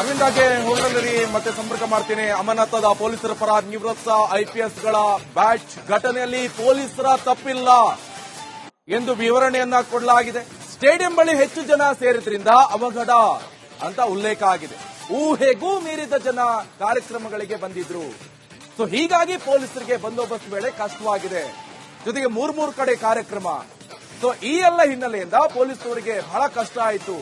ಅರವಿಂದಾಗೆ ಹೋಗಲಿ ಮತ್ತೆ ಸಂಪರ್ಕ ಮಾಡ್ತೀನಿ. ಅಮರನಾಥದ ಪೊಲೀಸರ ಪರ ನಿವೃತ್ತ ಐಪಿಎಸ್ಗಳ ಬ್ಯಾಚ್ ಘಟನೆಯಲ್ಲಿ ಪೊಲೀಸರ ತಪ್ಪಿಲ್ಲ ಎಂದು ವಿವರಣೆಯನ್ನ ಕೊಡಲಾಗಿದೆ. ಸ್ಟೇಡಿಯಂ ಬಳಿ ಹೆಚ್ಚು ಜನ ಸೇರಿದ್ರಿಂದ ಅವಘಡ ಅಂತ ಉಲ್ಲೇಖ ಆಗಿದೆ. ಊಹೆಗೂ ಮೀರಿದ ಜನ ಕಾರ್ಯಕ್ರಮಗಳಿಗೆ ಬಂದಿದ್ರು. ಸೊ ಹೀಗಾಗಿ ಪೊಲೀಸರಿಗೆ ಬಂದೋಬಸ್ತ್ ವೇಳೆ ಕಷ್ಟವಾಗಿದೆ. ಜೊತೆಗೆ ಮೂರ್ ಕಡೆ ಕಾರ್ಯಕ್ರಮ. ಸೊ ಈ ಎಲ್ಲ ಹಿನ್ನೆಲೆಯಿಂದ ಪೊಲೀಸರಿಗೆ ಬಹಳ ಕಷ್ಟ ಆಯಿತು.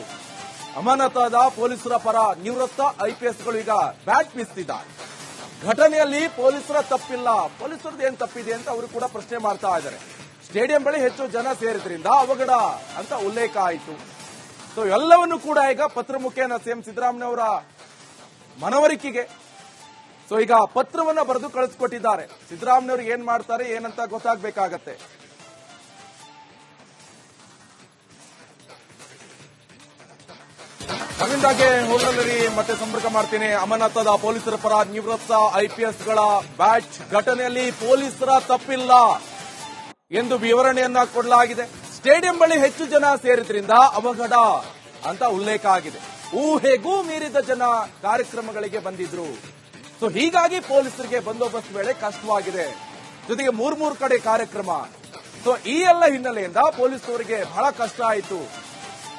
ಅಮರನಾಥದ ಪೊಲೀಸರ ಪರ ನಿವೃತ್ತ ಐಪಿಎಸ್ಗಳು ಈಗ ಬ್ಯಾಟ್ ಬೀಸ್ತಿದ್ದಾರೆ. ಘಟನೆಯಲ್ಲಿ ಪೊಲೀಸರ ತಪ್ಪಿಲ್ಲ, ಪೊಲೀಸರದ್ದು ಏನ್ ತಪ್ಪಿದೆ ಅಂತ ಅವರು ಕೂಡ ಪ್ರಶ್ನೆ ಮಾಡ್ತಾ ಇದ್ದಾರೆ. ಸ್ಟೇಡಿಯಂ ಬಳಿ ಹೆಚ್ಚು ಜನ ಸೇರಿದ್ರಿಂದ ಅವಘಡ ಅಂತ ಉಲ್ಲೇಖ ಆಯಿತು. ಸೊ ಎಲ್ಲವನ್ನೂ ಕೂಡ ಈಗ ಪತ್ರ ಮುಖೇನ ಸಿಎಂ ಸಿದ್ದರಾಮಯ್ಯ ಮನವರಿಕೆಗೆ ಸೊ ಈಗ ಪತ್ರವನ್ನ ಬರೆದು ಕಳಿಸ್ಕೊಟ್ಟಿದ್ದಾರೆ. ಸಿದ್ದರಾಮಯ್ಯವರು ಏನ್ ಮಾಡ್ತಾರೆ ಏನಂತ ಗೊತ್ತಾಗಬೇಕಾಗತ್ತೆ. ಅರವಿಂದಾಗೆ ಹೋಗಲಿ ಮತ್ತೆ ಸಂಪರ್ಕ ಮಾಡ್ತೀನಿ. ಅಮರನಾಥದ ಪೊಲೀಸರ ಪರ ನಿವೃತ್ತ ಐಪಿಎಸ್ಗಳ ಬ್ಯಾಚ್ ಘಟನೆಯಲ್ಲಿ ಪೊಲೀಸರ ತಪ್ಪಿಲ್ಲ ಎಂದು ವಿವರಣೆಯನ್ನ ಕೊಡಲಾಗಿದೆ. ಸ್ಟೇಡಿಯಂ ಬಳಿ ಹೆಚ್ಚು ಜನ ಸೇರಿದ್ರಿಂದ ಅವಘಡ ಅಂತ ಉಲ್ಲೇಖ ಆಗಿದೆ. ಊಹೆಗೂ ಮೀರಿದ ಜನ ಕಾರ್ಯಕ್ರಮಗಳಿಗೆ ಬಂದಿದ್ರು. ಸೊ ಹೀಗಾಗಿ ಪೊಲೀಸರಿಗೆ ಬಂದೋಬಸ್ತ್ ವೇಳೆ ಕಷ್ಟವಾಗಿದೆ. ಜೊತೆಗೆ ಮೂರ್ ಕಡೆ ಕಾರ್ಯಕ್ರಮ. ಸೊ ಈ ಎಲ್ಲ ಹಿನ್ನೆಲೆಯಿಂದ ಪೊಲೀಸರಿಗೆ ಬಹಳ ಕಷ್ಟ ಆಯಿತು.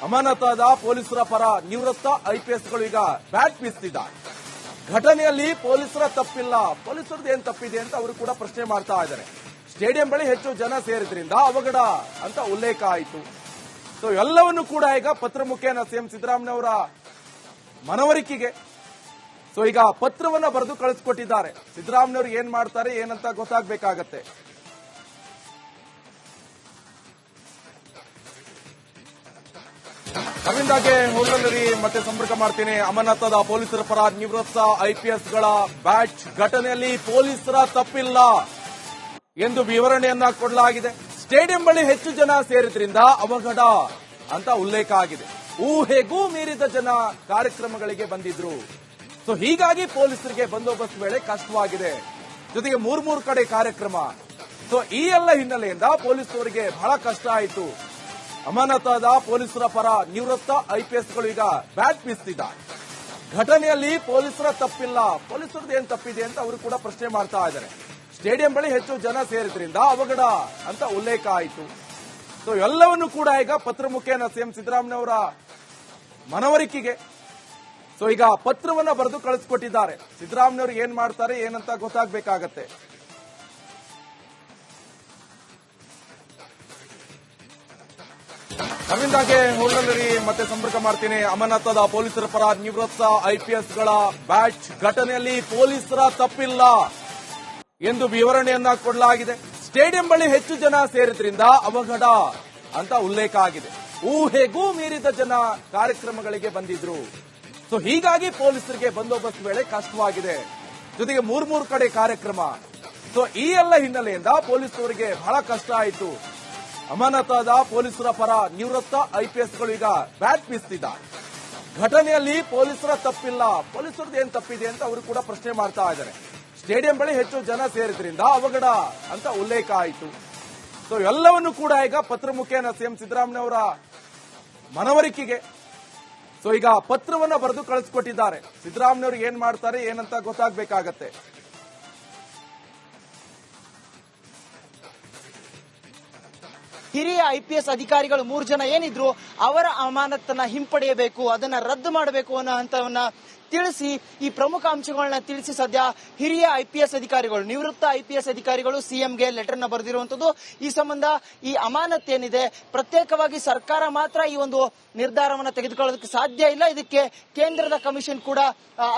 ಅಮರನಾಥದ ಪೊಲೀಸರ ಪರ ನಿವೃತ್ತ ಐಪಿಎಸ್ಗಳು ಈಗ ಬ್ಯಾಟ್ ಬೀಸ್ತಿದ್ದಾರೆ. ಘಟನೆಯಲ್ಲಿ ಪೊಲೀಸರ ತಪ್ಪಿಲ್ಲ, ಪೊಲೀಸರದ್ದು ಏನ್ ತಪ್ಪಿದೆ ಅಂತ ಅವರು ಕೂಡ ಪ್ರಶ್ನೆ ಮಾಡ್ತಾ ಇದ್ದಾರೆ. ಸ್ಟೇಡಿಯಂ ಬಳಿ ಹೆಚ್ಚು ಜನ ಸೇರಿದ್ರಿಂದ ಅವಘಡ ಅಂತ ಉಲ್ಲೇಖ ಆಯಿತು. ಸೊ ಎಲ್ಲವನ್ನೂ ಕೂಡ ಈಗ ಪತ್ರ ಮುಖೇನ ಸಿಎಂ ಸಿದ್ದರಾಮಯ್ಯ ಮನವರಿಕೆಗೆ ಸೊ ಈಗ ಪತ್ರವನ್ನ ಬರೆದು ಕಳಿಸ್ಕೊಟ್ಟಿದ್ದಾರೆ. ಸಿದ್ದರಾಮಯ್ಯವರು ಏನ್ ಮಾಡ್ತಾರೆ ಏನಂತ ಗೊತ್ತಾಗಬೇಕಾಗತ್ತೆ. ಅರವಿಂದಾಗೆ ಹೋಗಲಿ ಮತ್ತೆ ಸಂಪರ್ಕ ಮಾಡ್ತೀನಿ. ಅಮರನಾಥದ ಪೊಲೀಸರ ಪರ ನಿವೃತ್ತ ಐಪಿಎಸ್ಗಳ ಬ್ಯಾಚ್ ಘಟನೆಯಲ್ಲಿ ಪೊಲೀಸರ ತಪ್ಪಿಲ್ಲ ಎಂದು ವಿವರಣೆಯನ್ನ ಕೊಡಲಾಗಿದೆ. ಸ್ಟೇಡಿಯಂ ಬಳಿ ಹೆಚ್ಚು ಜನ ಸೇರಿದ್ರಿಂದ ಅವಘಡ ಅಂತ ಉಲ್ಲೇಖ ಆಗಿದೆ. ಊಹೆಗೂ ಮೀರಿದ ಜನ ಕಾರ್ಯಕ್ರಮಗಳಿಗೆ ಬಂದಿದ್ರು. ಸೊ ಹೀಗಾಗಿ ಪೊಲೀಸರಿಗೆ ಬಂದೋಬಸ್ತ್ ವೇಳೆ ಕಷ್ಟವಾಗಿದೆ. ಜೊತೆಗೆ ಮೂರ್ ಕಡೆ ಕಾರ್ಯಕ್ರಮ. ಸೊ ಈ ಎಲ್ಲ ಹಿನ್ನೆಲೆಯಿಂದ ಪೊಲೀಸರಿಗೆ ಬಹಳ ಕಷ್ಟ ಆಯಿತು. ಅಮರನಾಥದ ಪೊಲೀಸರ ಪರ ನಿವೃತ್ತ ಐಪಿಎಸ್ಗಳು ಈಗ ಬ್ಯಾಟ್ ಬೀಸ್ತಿದ್ದಾರೆ. ಘಟನೆಯಲ್ಲಿ ಪೊಲೀಸರ ತಪ್ಪಿಲ್ಲ, ಪೊಲೀಸರದ್ದು ಏನ್ ತಪ್ಪಿದೆ ಅಂತ ಅವರು ಕೂಡ ಪ್ರಶ್ನೆ ಮಾಡ್ತಾ ಇದ್ದಾರೆ. ಸ್ಟೇಡಿಯಂ ಬಳಿ ಹೆಚ್ಚು ಜನ ಸೇರಿದ್ರಿಂದ ಅವಘಡ ಅಂತ ಉಲ್ಲೇಖ ಆಯಿತು. ಸೊ ಎಲ್ಲವನ್ನೂ ಕೂಡ ಈಗ ಪತ್ರ ಮುಖೇನ ಸಿಎಂ ಸಿದ್ದರಾಮಯ್ಯ ಮನವರಿಕೆಗೆ ಸೊ ಈಗ ಪತ್ರವನ್ನ ಬರೆದು ಕಳಿಸ್ಕೊಟ್ಟಿದ್ದಾರೆ. ಸಿದ್ದರಾಮಯ್ಯವರು ಏನ್ ಮಾಡ್ತಾರೆ ಏನಂತ ಗೊತ್ತಾಗಬೇಕಾಗತ್ತೆ. ಅರವಿಂದಾಗೆ ಹೋಗಲಿ ಮತ್ತೆ ಸಂಪರ್ಕ ಮಾಡ್ತೀನಿ. ಅಮರನಾಥದ ಪೊಲೀಸರ ಪರ ನಿವೃತ್ತ ಐಪಿಎಸ್ಗಳ ಬ್ಯಾಚ್ ಘಟನೆಯಲ್ಲಿ ಪೊಲೀಸರ ತಪ್ಪಿಲ್ಲ ಎಂದು ವಿವರಣೆಯನ್ನ ಕೊಡಲಾಗಿದೆ. ಸ್ಟೇಡಿಯಂ ಬಳಿ ಹೆಚ್ಚು ಜನ ಸೇರಿದ್ರಿಂದ ಅವಘಡ ಅಂತ ಉಲ್ಲೇಖ ಆಗಿದೆ. ಊಹೆಗೂ ಮೀರಿದ ಜನ ಕಾರ್ಯಕ್ರಮಗಳಿಗೆ ಬಂದಿದ್ರು. ಸೊ ಹೀಗಾಗಿ ಪೊಲೀಸರಿಗೆ ಬಂದೋಬಸ್ತ್ ವೇಳೆ ಕಷ್ಟವಾಗಿದೆ. ಜೊತೆಗೆ ಮೂರ್ ಕಡೆ ಕಾರ್ಯಕ್ರಮ. ಸೊ ಈ ಎಲ್ಲ ಹಿನ್ನೆಲೆಯಿಂದ ಪೊಲೀಸರಿಗೆ ಬಹಳ ಕಷ್ಟ ಆಯಿತು. ಅಮರನಾಥದ ಪೊಲೀಸರ ಪರ ನಿವೃತ್ತ ಐಪಿಎಸ್ಗಳು ಈಗ ಬ್ಯಾಟ್ ಬೀಸ್ತಿದ್ದಾರೆ. ಘಟನೆಯಲ್ಲಿ ಪೊಲೀಸರ ತಪ್ಪಿಲ್ಲ, ಪೊಲೀಸರದ್ದು ಏನ್ ತಪ್ಪಿದೆ ಅಂತ ಅವರು ಕೂಡ ಪ್ರಶ್ನೆ ಮಾಡ್ತಾ ಇದ್ದಾರೆ. ಸ್ಟೇಡಿಯಂ ಬಳಿ ಹೆಚ್ಚು ಜನ ಸೇರಿದ್ರಿಂದ ಅವಘಡ ಅಂತ ಉಲ್ಲೇಖ ಆಯಿತು. ಸೊ ಎಲ್ಲವನ್ನೂ ಕೂಡ ಈಗ ಪತ್ರ ಮುಖೇನ ಸಿಎಂ ಸಿದ್ದರಾಮಯ್ಯ ಮನವರಿಕೆಗೆ ಸೊ ಈಗ ಪತ್ರವನ್ನ ಬರೆದು ಕಳಿಸ್ಕೊಟ್ಟಿದ್ದಾರೆ. ಸಿದ್ದರಾಮಯ್ಯವರು ಏನ್ ಮಾಡ್ತಾರೆ ಏನಂತ ಗೊತ್ತಾಗಬೇಕಾಗತ್ತೆ. ಹಿರಿಯ ಐಪಿಎಸ್ ಅಧಿಕಾರಿಗಳು 3 ಜನ ಏನಿದ್ರು ಅವರ ಅಮಾನತನ್ನ ಹಿಂಪಡೆಯಬೇಕು, ಅದನ್ನ ರದ್ದು ಮಾಡಬೇಕು ಅನ್ನೋ ಹಂತವನ್ನ ತಿಳಿಸಿ ಈ ಪ್ರಮುಖ ಅಂಶಗಳನ್ನ ತಿಳಿಸಿ ಸದ್ಯ ಹಿರಿಯ ಐಪಿಎಸ್ ಅಧಿಕಾರಿಗಳು, ನಿವೃತ್ತ ಐಪಿಎಸ್ ಅಧಿಕಾರಿಗಳು ಸಿಎಂಗೆ ಲೆಟರ್ ನ ಬರೆದಿರುವಂತದ್ದು. ಈ ಸಂಬಂಧ ಈ ಅಮಾನತ್ ಏನಿದೆ ಪ್ರತ್ಯೇಕವಾಗಿ ಸರ್ಕಾರ ಮಾತ್ರ ಈ ಒಂದು ನಿರ್ಧಾರವನ್ನ ತೆಗೆದುಕೊಳ್ಳೋದಕ್ಕೆ ಸಾಧ್ಯ ಇಲ್ಲ. ಇದಕ್ಕೆ ಕೇಂದ್ರದ ಕಮಿಷನ್ ಕೂಡ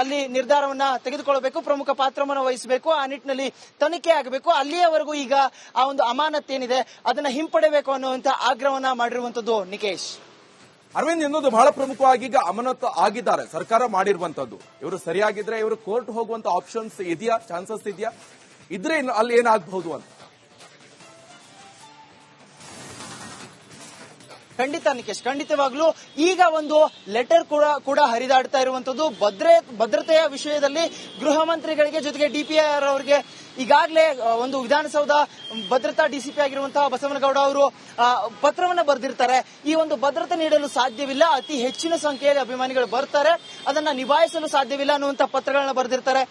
ಅಲ್ಲಿ ನಿರ್ಧಾರವನ್ನ ತೆಗೆದುಕೊಳ್ಳಬೇಕು, ಪ್ರಮುಖ ಪಾತ್ರವನ್ನು ವಹಿಸಬೇಕು, ಆ ನಿಟ್ಟಿನಲ್ಲಿ ತನಿಖೆ ಆಗಬೇಕು. ಅಲ್ಲಿಯವರೆಗೂ ಈಗ ಆ ಒಂದು ಅಮಾನತ್ ಏನಿದೆ ಅದನ್ನ ಹಿಂಪಡೆಯಬೇಕು ಅನ್ನುವಂತ ಆಗ್ರಹವನ್ನ ಮಾಡಿರುವಂತದ್ದು. ನಿಕೇಶ್, ಅರವಿಂದ್, ಇನ್ನೊಂದು ಬಹಳ ಪ್ರಮುಖವಾಗಿ ಈಗ ಅಮಾನತ್ ಆಗಿದ್ದಾರೆ, ಸರ್ಕಾರ ಮಾಡಿರುವಂತದ್ದು. ಇವರು ಸರಿಯಾಗಿದ್ರೆ ಇವರು ಕೋರ್ಟ್ ಹೋಗುವಂತ ಆಪ್ಷನ್ಸ್ ಇದೆಯಾ, ಚಾನ್ಸಸ್ ಇದೆಯಾ? ಇದ್ರೆ ಅಲ್ಲಿ ಏನಾಗಬಹುದು ಅಂತ ಖಂಡಿತ ನಿಕೇಶ್, ಖಂಡಿತವಾಗ್ಲೂ ಈಗ ಒಂದು ಲೆಟರ್ ಕೂಡ ಹರಿದಾಡ್ತಾ ಇರುವಂತದ್ದು ಭದ್ರತೆಯ ವಿಷಯದಲ್ಲಿ ಗೃಹ ಮಂತ್ರಿಗಳಿಗೆ ಜೊತೆಗೆ ಡಿಪಿಆರ್ ಅವರಿಗೆ ಈಗಾಗಲೇ ಒಂದು ವಿಧಾನಸೌಧ ಭದ್ರತಾ ಡಿಸಿಪಿ ಆಗಿರುವಂತಹ ಬಸವನಗೌಡ ಅವರು ಪತ್ರವನ್ನ ಬರೆದಿರ್ತಾರೆ. ಈ ಒಂದು ಭದ್ರತೆ ನೀಡಲು ಸಾಧ್ಯವಿಲ್ಲ, ಅತಿ ಹೆಚ್ಚಿನ ಸಂಖ್ಯೆಯಲ್ಲಿ ಅಭಿಮಾನಿಗಳು ಬರ್ತಾರೆ, ಅದನ್ನ ನಿಭಾಯಿಸಲು ಸಾಧ್ಯವಿಲ್ಲ ಅನ್ನುವಂತ ಪತ್ರಗಳನ್ನ ಬರೆದಿರ್ತಾರೆ.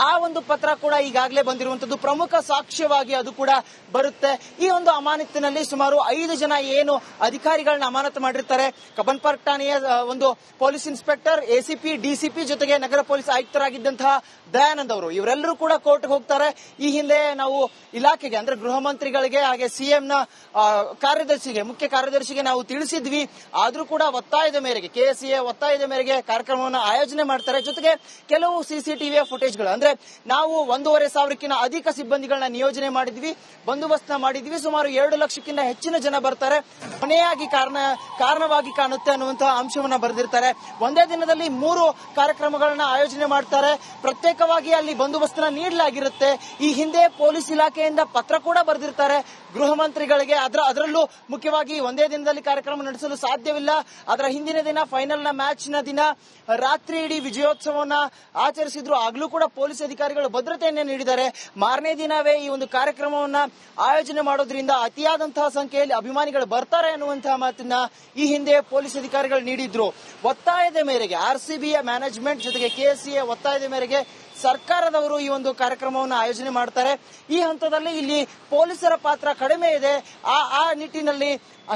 ಆ ಒಂದು ಪತ್ರ ಕೂಡ ಈಗಾಗಲೇ ಬಂದಿರುವಂತದ್ದು ಪ್ರಮುಖ ಸಾಕ್ಷ್ಯವಾಗಿ ಅದು ಕೂಡ ಬರುತ್ತೆ. ಈ ಒಂದು ಅಮಾನತಿನಲ್ಲಿ ಸುಮಾರು 5 ಜನ ಏನು ಅಧಿಕಾರಿಗಳನ್ನ ಅಮಾನತು ಮಾಡಿರ್ತಾರೆ. ಕಬ್ಬನ್ ಪಾರ್ಕ್ ಠಾಣೆಯ ಒಂದು ಪೊಲೀಸ್ ಇನ್ಸ್ಪೆಕ್ಟರ್, ಎಸಿಪಿ, ಡಿಸಿಪಿ ಜೊತೆಗೆ ನಗರ ಪೊಲೀಸ್ ಆಯುಕ್ತರಾಗಿದ್ದಂತಹ ದಯಾನಂದ್ ಅವರು ಇವರೆಲ್ಲರೂ ಕೂಡ ಕೋರ್ಟ್ ಹೋಗ್ತಾರೆ. ಈ ಹಿಂದೆ ನಾವು ಇಲಾಖೆಗೆ ಅಂದ್ರೆ ಗೃಹ ಮಂತ್ರಿಗಳಿಗೆ ಹಾಗೆ ಸಿಎಂನ ಮುಖ್ಯ ಕಾರ್ಯದರ್ಶಿಗೆ ನಾವು ತಿಳಿಸಿದ್ವಿ. ಆದ್ರೂ ಕೂಡ ಒತ್ತಾಯದ ಮೇರೆಗೆ ಕೆಎಸ್ಸಿಎ ಒತ್ತಾಯದ ಮೇರೆಗೆ ಕಾರ್ಯಕ್ರಮವನ್ನು ಆಯೋಜನೆ ಮಾಡ್ತಾರೆ. ಜೊತೆಗೆ ಕೆಲವು ಸಿಸಿಟಿವಿಯ ಫುಟೇಜ್ಗಳು ಅಂದ್ರೆ ನಾವು 1,500 ಅಧಿಕ ಸಿಬ್ಬಂದಿಗಳನ್ನ ನಿಯೋಜನೆ ಮಾಡಿದ್ವಿ, ಬಂದೋಬಸ್ತ್ ಮಾಡಿದ್ವಿ, ಸುಮಾರು 2 ಲಕ್ಷಕ್ಕಿಂತ ಹೆಚ್ಚಿನ ಜನ ಬರ್ತಾರೆ, ಕೊನೆಯಾಗಿ ಕಾರಣವಾಗಿ ಕಾಣುತ್ತೆ ಅನ್ನುವಂತಹ ಅಂಶವನ್ನ ಬರೆದಿರ್ತಾರೆ. ಒಂದೇ ದಿನದಲ್ಲಿ 3 ಕಾರ್ಯಕ್ರಮಗಳನ್ನ ಆಯೋಜನೆ ಮಾಡ್ತಾರೆ. ಪ್ರತ್ಯೇಕವಾಗಿ ಅಲ್ಲಿ ಬಂದೋಬಸ್ತ್ ನೀಡಲಾಗಿರುತ್ತೆ. ಈ ಹಿಂದೆ ಪೊಲೀಸ್ ಇಲಾಖೆಯಿಂದ ಪತ್ರ ಕೂಡ ಬರೆದಿರ್ತಾರೆ ಗೃಹ ಮಂತ್ರಿಗಳಿಗೆ. ಅದರಲ್ಲೂ ಮುಖ್ಯವಾಗಿ ಒಂದೇ ದಿನದಲ್ಲಿ ಕಾರ್ಯಕ್ರಮ ನಡೆಸಲು ಸಾಧ್ಯವಿಲ್ಲ. ಅದರ ಹಿಂದಿನ ದಿನ ಫೈನಲ್ ನ ಮ್ಯಾಚ್ ನ ದಿನ ರಾತ್ರಿ ಇಡೀ ವಿಜಯೋತ್ಸವವನ್ನ ಆಚರಿಸಿದ್ರು. ಆಗ್ಲೂ ಕೂಡ ಪೊಲೀಸ್ ಅಧಿಕಾರಿಗಳು ಭದ್ರತೆಯನ್ನೇ ನೀಡಿದ್ದಾರೆ. ಮಾರನೇ ದಿನವೇ ಈ ಒಂದು ಕಾರ್ಯಕ್ರಮವನ್ನ ಆಯೋಜನೆ ಮಾಡೋದ್ರಿಂದ ಅತಿಯಾದಂತಹ ಸಂಖ್ಯೆಯಲ್ಲಿ ಅಭಿಮಾನಿಗಳು ಬರ್ತಾರೆ ಅನ್ನುವಂತಹ ಮಾತನ್ನ ಈ ಹಿಂದೆ ಪೊಲೀಸ್ ಅಧಿಕಾರಿಗಳು ನೀಡಿದ್ರು. ಒತ್ತಾಯದ ಮೇರೆಗೆ ಆರ್ಸಿಬಿಯ ಮ್ಯಾನೇಜ್ಮೆಂಟ್ ಜೊತೆಗೆ ಕೆಎಸ್ಸಿಎ ಒತ್ತಾಯದ ಮೇರೆಗೆ ಸರ್ಕಾರದವರು ಈ ಒಂದು ಕಾರ್ಯಕ್ರಮವನ್ನು ಆಯೋಜನೆ ಮಾಡ್ತಾರೆ. ಈ ಹಂತದಲ್ಲಿ ಇಲ್ಲಿ ಪೊಲೀಸರ ಪಾತ್ರ ಕಡಿಮೆ ಇದೆ. ಆ ನಿಟ್ಟಿನಲ್ಲಿ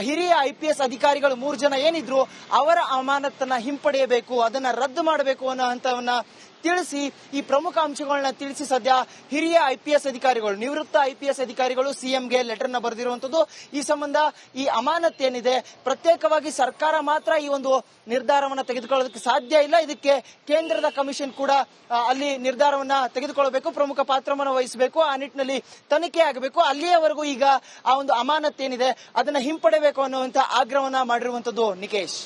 ಹಿರಿಯ ಐಪಿಎಸ್ ಅಧಿಕಾರಿಗಳು 3 ಜನ ಏನಿದ್ರು ಅವರ ಅಮಾನತನ್ನ ಹಿಂಪಡೆಯಬೇಕು, ಅದನ್ನ ರದ್ದು ಮಾಡಬೇಕು ಅನ್ನೋ ಹಂತವನ್ನ ತಿಳಿಸಿ ಈ ಪ್ರಮುಖ ಅಂಶಗಳನ್ನ ತಿಳಿಸಿ ಸದ್ಯ ಹಿರಿಯ ಐಪಿಎಸ್ ಅಧಿಕಾರಿಗಳು, ನಿವೃತ್ತ ಐಪಿಎಸ್ ಅಧಿಕಾರಿಗಳು ಸಿಎಂಗೆ ಲೆಟರ್ ನ ಬರೆದಿರುವಂತದ್ದು. ಈ ಸಂಬಂಧ ಈ ಅಮಾನತ್ ಏನಿದೆ ಪ್ರತ್ಯೇಕವಾಗಿ ಸರ್ಕಾರ ಮಾತ್ರ ಈ ಒಂದು ನಿರ್ಧಾರವನ್ನ ತೆಗೆದುಕೊಳ್ಳೋದಕ್ಕೆ ಸಾಧ್ಯ ಇಲ್ಲ. ಇದಕ್ಕೆ ಕೇಂದ್ರದ ಕಮಿಷನ್ ಕೂಡ ಅಲ್ಲಿ ನಿರ್ಧಾರವನ್ನ ತೆಗೆದುಕೊಳ್ಳಬೇಕು, ಪ್ರಮುಖ ಪಾತ್ರವನ್ನು ವಹಿಸಬೇಕು, ಆ ನಿಟ್ಟಿನಲ್ಲಿ ತನಿಖೆ ಆಗಬೇಕು. ಅಲ್ಲಿಯವರೆಗೂ ಈಗ ಆ ಒಂದು ಅಮಾನತ್ ಏನಿದೆ ಅದನ್ನ ಹಿಂಪಡೆಯಬೇಕು ಅನ್ನುವಂತ ಆಗ್ರಹವನ್ನ ಮಾಡಿರುವಂತದ್ದು. ನಿಕೇಶ್,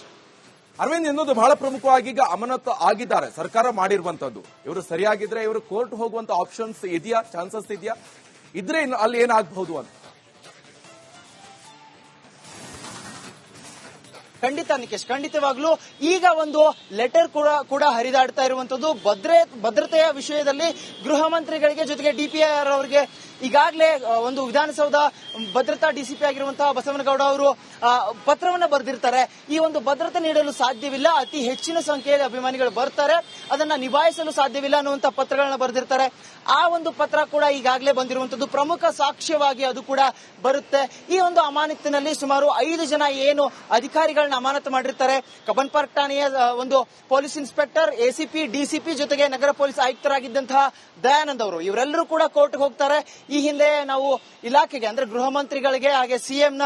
ಅರವಿಂದ್, ಇನ್ನೊಂದು ಬಹಳ ಪ್ರಮುಖವಾಗಿ ಈಗ ಅಮಾನತು ಆಗಿದ್ದಾರೆ, ಸರ್ಕಾರ ಮಾಡಿರುವಂತದ್ದು. ಇವರು ಸರಿಯಾಗಿದ್ರೆ ಇವರು ಕೋರ್ಟ್ ಹೋಗುವಂತ ಆಪ್ಷನ್ಸ್ ಇದೆಯಾ, ಚಾನ್ಸಸ್ ಇದೆಯಾ? ಇದ್ರೆ ಅಲ್ಲಿ ಏನಾಗಬಹುದು ಅಂತ. ಖಂಡಿತ ನಿಕೇಶ್, ಖಂಡಿತವಾಗ್ಲೂ ಈಗ ಒಂದು ಲೆಟರ್ ಕೂಡ ಹರಿದಾಡ್ತಾ ಇರುವಂತದ್ದು ಭದ್ರತೆಯ ವಿಷಯದಲ್ಲಿ ಗೃಹ ಮಂತ್ರಿಗಳಿಗೆ ಜೊತೆಗೆ ಡಿಪಿಆರ್ ಅವರಿಗೆ ಈಗಾಗಲೇ ಒಂದು ವಿಧಾನಸೌಧ ಭದ್ರತಾ ಡಿಸಿಪಿ ಆಗಿರುವಂತಹ ಬಸವನಗೌಡ ಅವರು ಪತ್ರವನ್ನ ಬರೆದಿರ್ತಾರೆ. ಈ ಒಂದು ಭದ್ರತೆ ನೀಡಲು ಸಾಧ್ಯವಿಲ್ಲ, ಅತಿ ಹೆಚ್ಚಿನ ಸಂಖ್ಯೆಯಲ್ಲಿ ಅಭಿಮಾನಿಗಳು ಬರ್ತಾರೆ, ಅದನ್ನ ನಿಭಾಯಿಸಲು ಸಾಧ್ಯವಿಲ್ಲ ಅನ್ನುವಂತ ಪತ್ರಗಳನ್ನ ಬರೆದಿರ್ತಾರೆ. ಆ ಒಂದು ಪತ್ರ ಕೂಡ ಈಗಾಗಲೇ ಬಂದಿರುವಂತದ್ದು ಪ್ರಮುಖ ಸಾಕ್ಷ್ಯವಾಗಿ ಅದು ಕೂಡ ಬರುತ್ತೆ. ಈ ಒಂದು ಅಮಾನತಿನಲ್ಲಿ ಸುಮಾರು 5 ಜನ ಏನು ಅಧಿಕಾರಿಗಳನ್ನ ಅಮಾನತು ಮಾಡಿರ್ತಾರೆ. ಕಬ್ಬನ್ ಪಾರ್ಕ್ ಠಾಣೆಯ ಒಂದು ಪೊಲೀಸ್ ಇನ್ಸ್ಪೆಕ್ಟರ್, ಎಸಿಪಿ, ಡಿಸಿಪಿ ಜೊತೆಗೆ ನಗರ ಪೊಲೀಸ್ ಆಯುಕ್ತರಾಗಿದ್ದಂತಹ ದಯಾನಂದ್ ಅವರು ಇವರೆಲ್ಲರೂ ಕೂಡ ಕೋರ್ಟ್ ಹೋಗ್ತಾರೆ. ಈ ಹಿಂದೆ ನಾವು ಇಲಾಖೆಗೆ ಅಂದ್ರೆ ಗೃಹ ಮಂತ್ರಿಗಳಿಗೆ ಹಾಗೆ ಸಿಎಂನ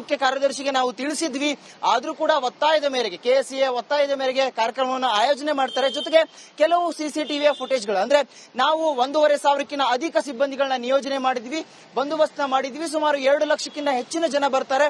ಮುಖ್ಯ ಕಾರ್ಯದರ್ಶಿಗೆ ನಾವು ತಿಳಿಸಿದ್ವಿ. ಆದ್ರೂ ಕೂಡ ಒತ್ತಾಯದ ಮೇರೆಗೆ ಕೆಎಸ್ಸಿಎ ಒತ್ತಾಯದ ಮೇರೆಗೆ ಕಾರ್ಯಕ್ರಮವನ್ನು ಆಯೋಜನೆ ಮಾಡ್ತಾರೆ. ಜೊತೆಗೆ ಕೆಲವು ಸಿಸಿಟಿವಿಯ ಫುಟೇಜ್ಗಳು ಅಂದ್ರೆ ನಾವು 1,500 ಅಧಿಕ ಸಿಬ್ಬಂದಿಗಳನ್ನ ನಿಯೋಜನೆ ಮಾಡಿದ್ವಿ, ಬಂದೋಬಸ್ತ್ ಮಾಡಿದ್ವಿ, ಸುಮಾರು 2 ಲಕ್ಷಕ್ಕಿಂತ ಹೆಚ್ಚಿನ ಜನ ಬರ್ತಾರೆ,